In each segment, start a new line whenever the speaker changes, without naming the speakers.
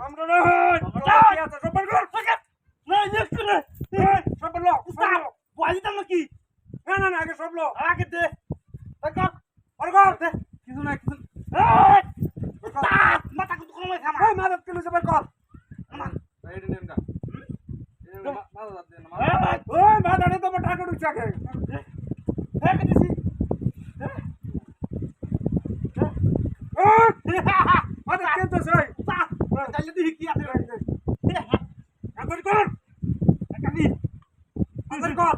আমরা না হয় কি আছে সবার ঘর না নেক্সট না সব লো উস্তাদ বলি তো নাকি না না না আগে সব লো আগে দে কর আর কর দে কিছু না কিছু উস্তাদ মাথা কত কমে থামা এই মাদত কেন সবার কর এই নেমটা মাদত দে না ওই মাদত তো বটা করে চাকে দেখ দিছি মাদত কেন তো সই তাহলে দেখি কি আছে আদর কর কানি আদর কর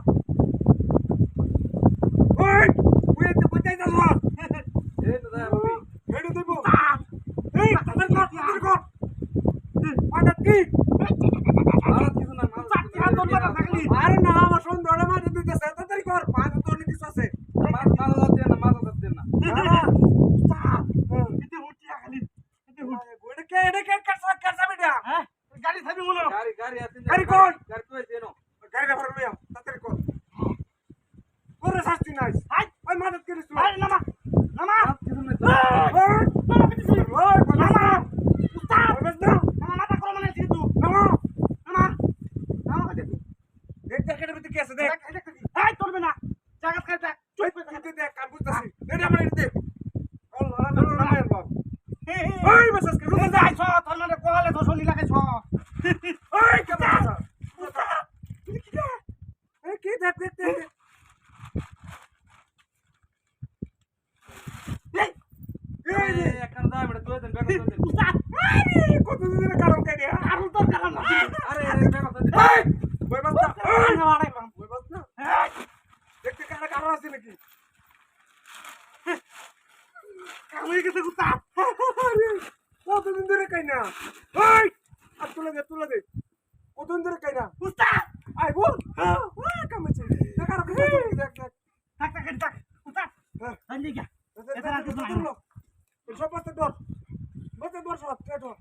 ওই ওই তো কোথায় যাবো এই তো দাদা ভাবি হেডে দেব এই আদর কর মাদত কি মাদত কিছু না মাদত থাকলি আরে না আমার সুন্দর মাদত দিতেছে তাড়াতাড়ি কর মাদত তো অনেক কিছু আছে মাদত দে না মাদত দে না এতে উঠি খালি এতে উঠি গোড়ে কে এডে কে কাটসা বেটা হ্যাঁ গাড়ি থাকবি মনে গাড়ি আছে গাড়ি কোন গাড়ি তুই দেনো গাড়ি ভর লইয়া তাড়াতাড়ি কর ওরে শাস্তি নাই হাই ওই মাদত করিস তুই আরে নামা নামা কিছু না নামা কিছু ওই নামা উস্তাদ বস না নামা মাথা করো মানে তুই নামা নামা নামা কই দেখ দেখ কেটে বিতে কি আছে দেখ হাই চলবে না জায়গা খাইতা চুই তুই দেখ কাম বুঝতাছি এটা আমার এটা আল্লাহ নামা এর বাপ ওই বসস কে রুকে যাই ছ তোর মানে কোয়ালে তো শনি লাগাই ছ ওই কে বাসা এই কি দেখ দেখ দেখ এই একখান দাই বড় তুই দেন বেকা তুই উস্তাদ আরে কত দিন কারণ কে দিয়া কারণ তোর কারণ আরে আরে বেকা তুই এই বই বাস না এই মারে বই বাস না দেখতে কারা কারণ আছে নাকি কামই গেছে উস্তাদ কত দিন ধরে কাই না এই আর তুলে দে কত দিন ধরে কাই না উস্তাদ আই বল কামছে দেখ আর দেখ দেখ থাক থাক থাক উস্তাদ হ্যাঁ লিগা এটা না কিছু না সব বসতে দর সব কেটো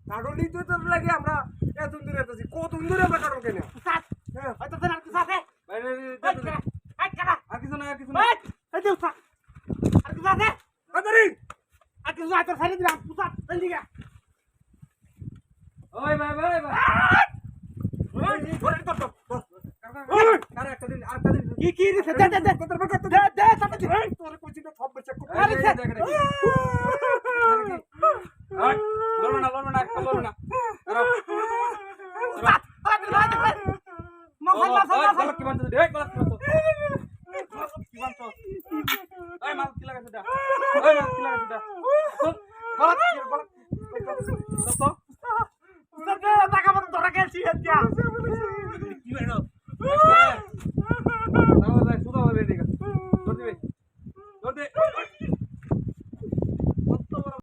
কারণই তো তোর লাগে আমরা এত দূরে আছি কত দূরে আমরা কারণ কেন উস্তাদ হ্যাঁ হয়তো তোর আর কিছু আছে বাইরে আই কারা আর কিছু না এই দে উস্তাদ আর কিছু আছে বাদারি আর কিছু আছে ছাড়ি দিলাম উস্তাদ জলদি গা ওই ভাই ওই ঘরে তো কারা একটা দিন আর দিন কি রে দে তোর কোচি তো সব চেক কর আরে দেখ লড়ো না মাল কি বানছো দেখ গলত কি বানছো এই মাল কি লাগাইছ দা গলত তো টাকা মত ধরা গেছি এতিয়া